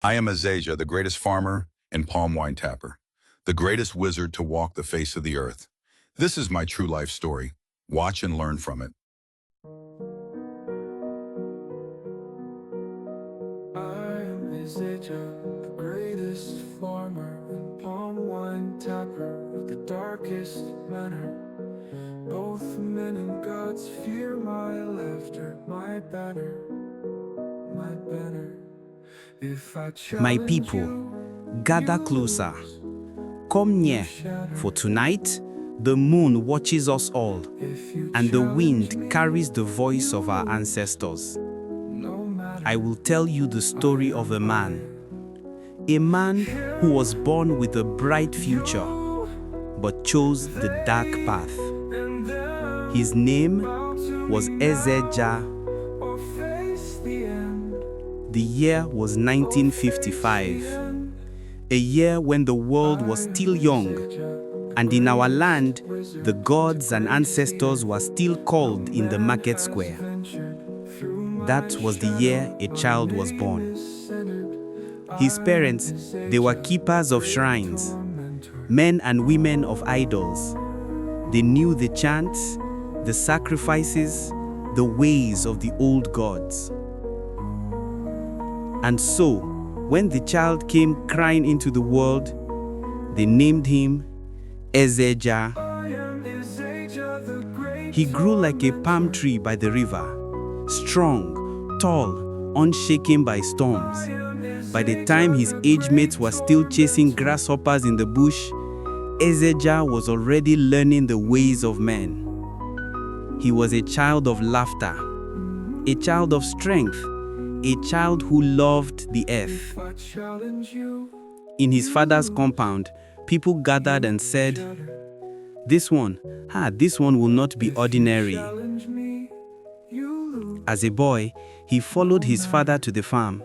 I am Ezeja, the greatest farmer and palm wine tapper, the greatest wizard to walk the face of the earth. This is my true life story. Watch and learn from it. I am Ezeja, the greatest farmer and palm wine tapper of the darkest manner. Both men and gods fear my laughter, my banner, my banner. If I My challenge people, you, gather you closer. lose. Come near, Shatter. for tonight the moon watches us all, If you and the challenge wind me, carries the voice you of our lose. ancestors. No matter. I will tell you the story of a man who was born with a bright future, but chose the dark path. And then His name bow to was me Ezeja. now, or face the end. The year was 1955, a year when the world was still young, and in our land, the gods and ancestors were still called in the market square. That was the year a child was born. His parents, they were keepers of shrines, men and women of idols. They knew the chants, the sacrifices, the ways of the old gods. And so, when the child came crying into the world, they named him Ezeja. He grew like a palm tree by the river, strong, tall, unshaken by storms. By the time his age mates were still chasing grasshoppers in the bush, Ezeja was already learning the ways of men. He was a child of laughter, a child of strength, a child who loved the earth. In his father's compound, people gathered and said, this one will not be ordinary. As a boy, he followed his father to the farm.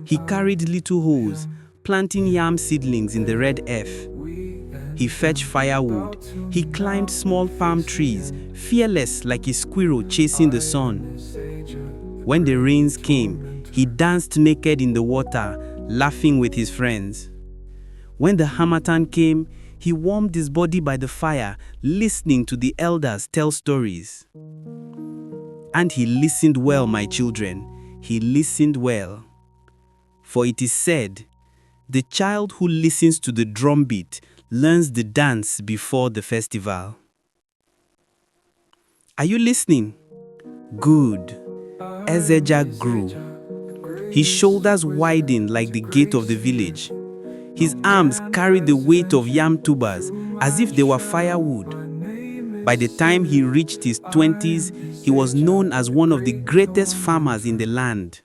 He carried little hoes, planting yam seedlings in the red earth. He fetched firewood. He climbed small palm trees, fearless like a squirrel chasing the sun. When the rains came, he danced naked in the water, laughing with his friends. When the harmattan came, he warmed his body by the fire, listening to the elders tell stories. And he listened well, my children. He listened well. For it is said, the child who listens to the drumbeat learns the dance before the festival. Are you listening? Good. Ezeja grew. His shoulders widened like the gate of the village. His arms carried the weight of yam tubers as if they were firewood. By the time he reached his 20s, he was known as one of the greatest farmers in the land.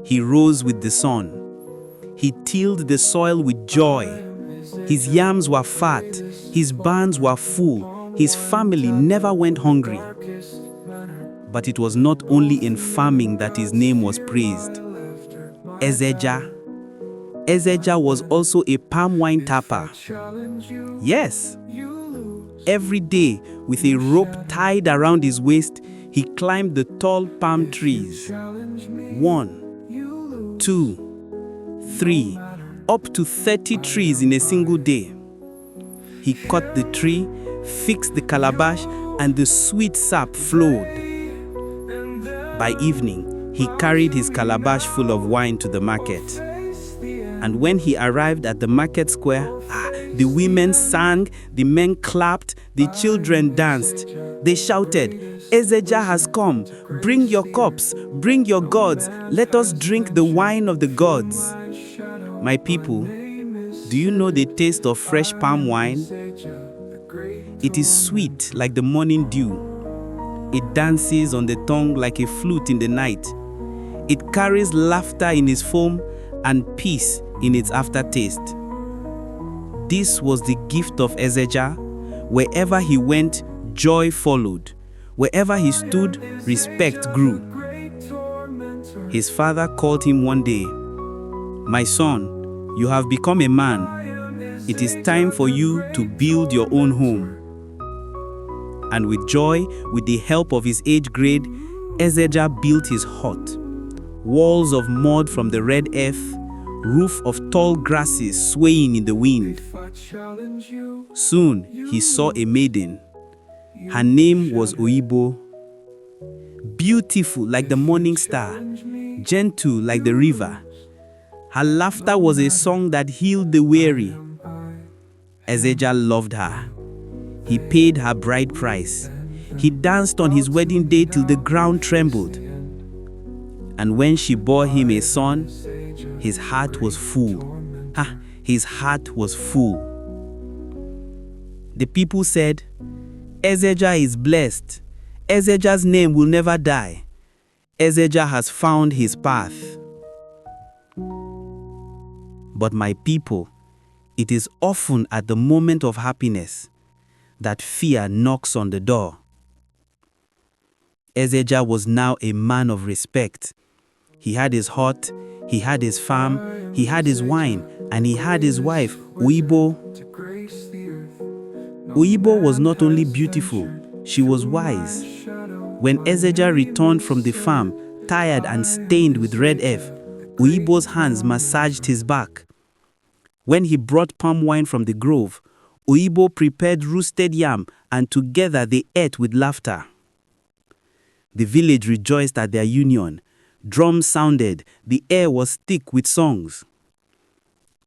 He rose with the sun. He tilled the soil with joy. His yams were fat. His barns were full. His family never went hungry. But it was not only in farming that his name was praised. Ezeja was also a palm wine tapper. Yes. Every day, with a rope tied around his waist, he climbed the tall palm trees. 1, 2, 3, up to 30 trees in a single day. He cut the tree, fixed the calabash, and the sweet sap flowed. By evening, he carried his calabash full of wine to the market. And when he arrived at the market square, the women sang, the men clapped, the children danced. They shouted, Ezeja has come. Bring your cups, bring your gods. Let us drink the wine of the gods. My people, do you know the taste of fresh palm wine? It is sweet like the morning dew. It dances on the tongue like a flute in the night. It carries laughter in its foam and peace in its aftertaste. This was the gift of Ezeja. Wherever he went, joy followed. Wherever he stood, respect grew. His father called him one day, my son, you have become a man. It is time for you to build your own home. And with joy, with the help of his age grade, Ezeja built his hut. walls of mud from the red earth, roof of tall grasses swaying in the wind. If I challenge you, Soon he saw a maiden. Her name was Oibo. Beautiful like the morning star, gentle like the river. Her laughter was a song that healed the weary. Ezeja loved her. He paid her bride price. He danced on his wedding day till the ground trembled. And when she bore him a son, his heart was full. His heart was full. The people said, Ezeja is blessed. Ezeja's name will never die. Ezeja has found his path. But my people, it is often at the moment of happiness that fear knocks on the door. Ezeja was now a man of respect. He had his hut, he had his farm, he had his wine, and he had his wife, Oibo. Oibo was not only beautiful, she was wise. When Ezeja returned from the farm, tired and stained with red earth, Oibo's hands massaged his back. When he brought palm wine from the grove, Oibo prepared roasted yam, and together they ate with laughter. The village rejoiced at their union. Drums sounded, the air was thick with songs.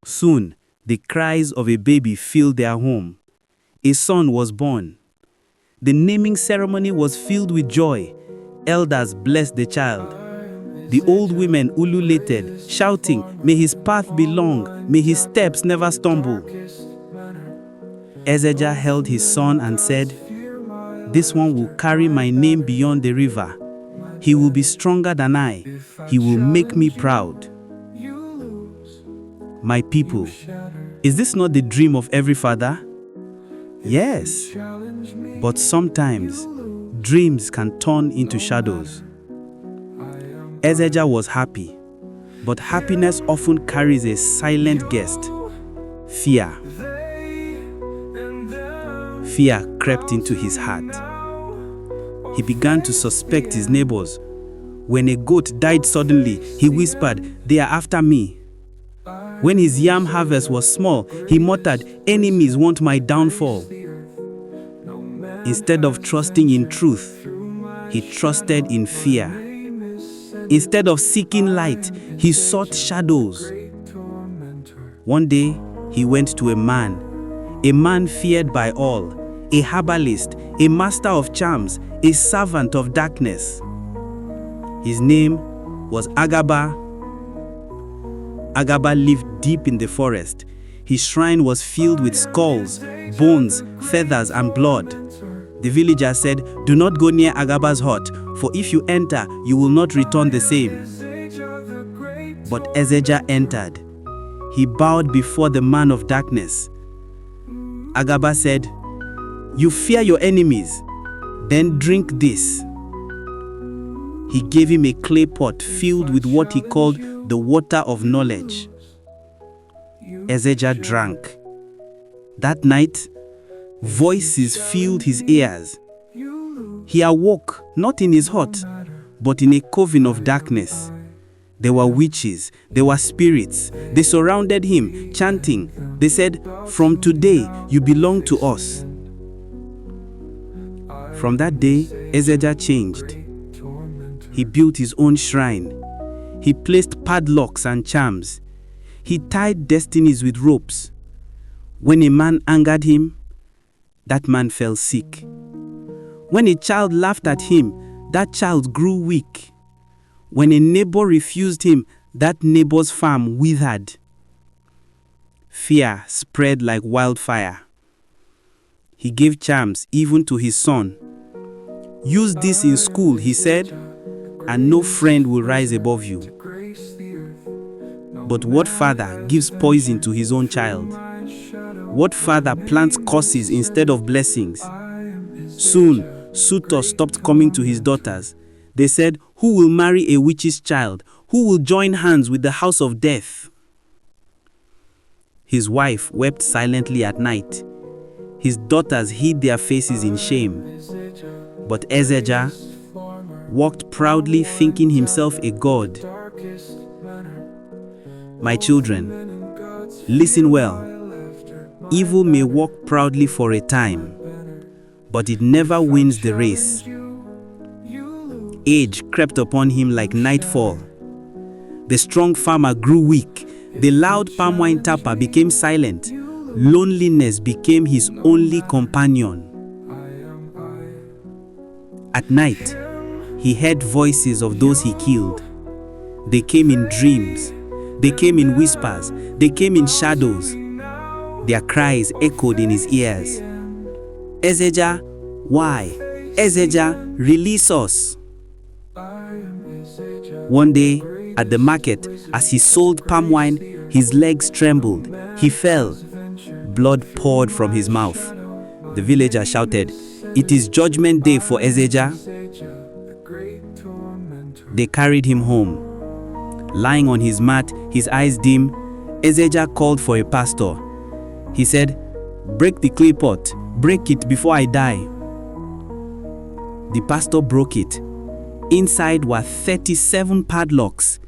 Soon, the cries of a baby filled their home. A son was born. The naming ceremony was filled with joy. Elders blessed the child. The old women ululated, shouting, "May his path be long, may his steps never stumble." Ezeja held his son and said, "This one will carry my name beyond the river. He will be stronger than I. He will make me proud." My people, is this not the dream of every father? Yes, but sometimes dreams can turn into shadows. Ezeja was happy, but happiness often carries a silent guest, fear. Fear crept into his heart. He began to suspect his neighbors. When a goat died suddenly, he whispered, "They are after me." When his yam harvest was small, he muttered, "Enemies want my downfall." Instead of trusting in truth, he trusted in fear. Instead of seeking light, he sought shadows. One day, he went to a man feared by all, a herbalist, a master of charms, a servant of darkness. His name was Agaba. Agaba lived deep in the forest. His shrine was filled with skulls, bones, feathers, and blood. The villagers said, "Do not go near Agaba's hut, for if you enter, you will not return the same." But Ezeja entered. He bowed before the man of darkness. Agaba said, "You fear your enemies, then drink this." He gave him a clay pot filled with what he called the water of knowledge. Ezeja drank. That night, voices filled his ears. He awoke, not in his hut, but in a coven of darkness. There were witches, there were spirits. They surrounded him, chanting. They said, "From today, you belong to us." From that day, Ezeja changed. He built his own shrine. He placed padlocks and charms. He tied destinies with ropes. When a man angered him, that man fell sick. When a child laughed at him, that child grew weak. When a neighbor refused him, that neighbor's farm withered. Fear spread like wildfire. He gave charms even to his son. "Use this in school," he said, "and no friend will rise above you." But what father gives poison to his own child? What father plants curses instead of blessings? Soon, suitors stopped coming to his daughters. They said, "Who will marry a witch's child? Who will join hands with the house of death?" His wife wept silently at night. His daughters hid their faces in shame. But Ezeja walked proudly, thinking himself a god. darkest manner. My children, listen well. Evil may walk proudly for a time, but it never wins the race. Age crept upon him like nightfall. The strong farmer grew weak. The loud palm wine tapper became silent. Loneliness became his only companion. At night, he heard voices of those he killed. They came in dreams. They came in whispers. They came in shadows. Their cries echoed in his ears. Ezeja, why? Ezeja, release us. One day, at the market, as he sold palm wine, his legs trembled. He fell. Blood poured from his mouth. The villager shouted, "It is judgment day for Ezeja." They carried him home. Lying on his mat, his eyes dim, Ezeja called for a pastor. He said, "Break the clay pot. Break it before I die." The pastor broke it. Inside were 37 padlocks.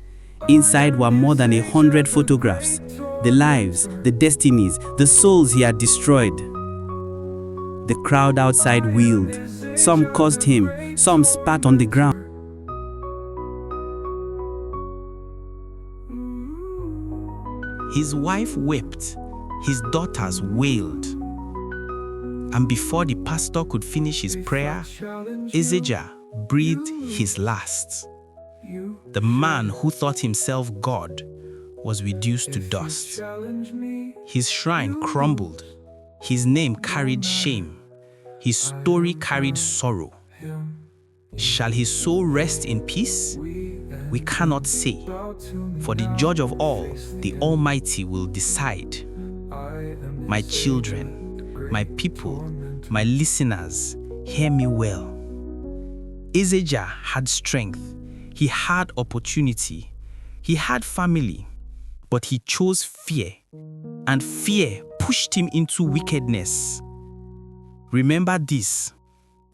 Inside were more than 100 photographs. The lives, the destinies, the souls he had destroyed. The crowd outside wheeled. Some cursed him, some spat on the ground. His wife wept, his daughters wailed. And before the pastor could finish his prayer, Ezeja breathed his last. The man who thought himself God was reduced to dust. His shrine crumbled. His name carried shame. His story carried sorrow. Shall his soul rest in peace? We cannot say, for the judge of all, the Almighty, will decide. My children, my people, my listeners, hear me well. Ezeja had strength. He had opportunity. He had family. But he chose fear. And fear pushed him into wickedness. Remember this.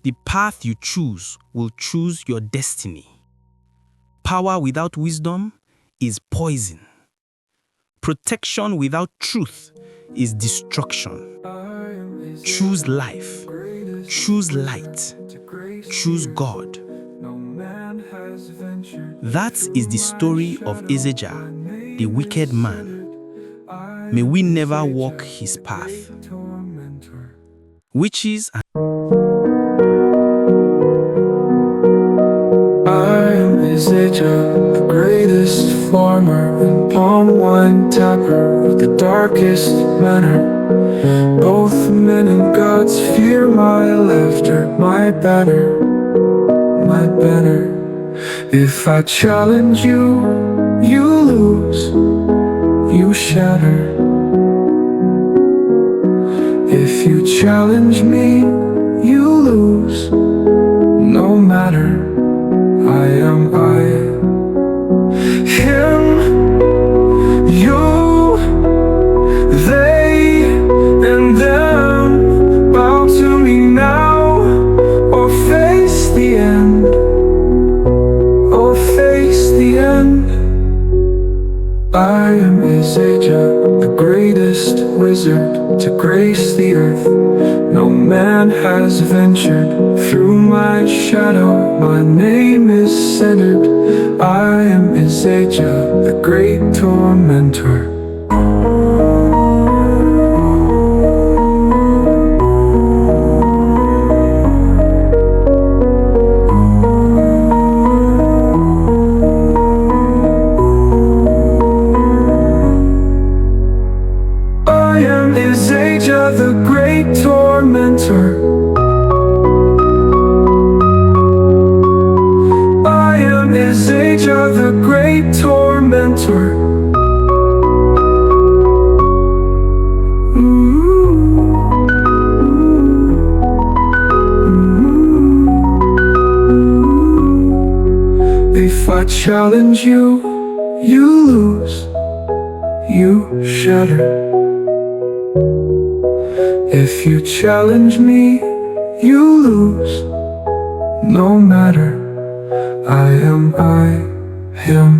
The path you choose will choose your destiny. Power without wisdom is poison. Protection without truth is destruction. Choose life. Choose light. Choose God. That is the story of Ezeja, the wicked man. May we never walk his path. Witches and I am Ezeja, the greatest farmer and palm wine tapper of the darkest manner. Both men and gods fear my laughter, my banner, my banner. If I challenge you, you lose, you shatter. If you challenge me, you lose, no matter. I am I, him, you, they, and them. Bow to me now, or face the end, or face the end. I am Ezeja, the greatest wizard to grace the earth. No man has ventured through my shadow. My name is centered. I am Ezeja, the great tormentor. I am Ezeja, the great tormentor. I am Ezeja, the great tormentor. If I challenge you, you lose, you shatter. If you challenge me, you lose, no matter. I am I, him,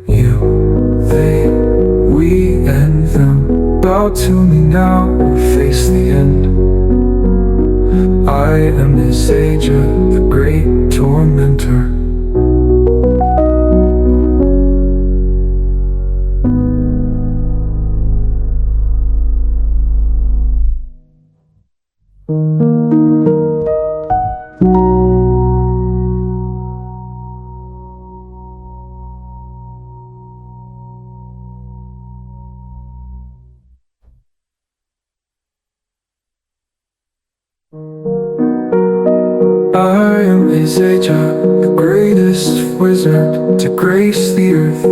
You, they, we, and them bow to me now or face the end. I am Ezeja, the great tormentor. I am Ezeja, the greatest wizard to grace the earth.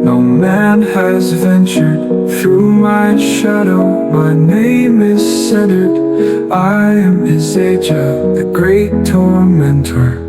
No man has ventured through my shadow. My name is centered. I am Ezeja, the great tormentor.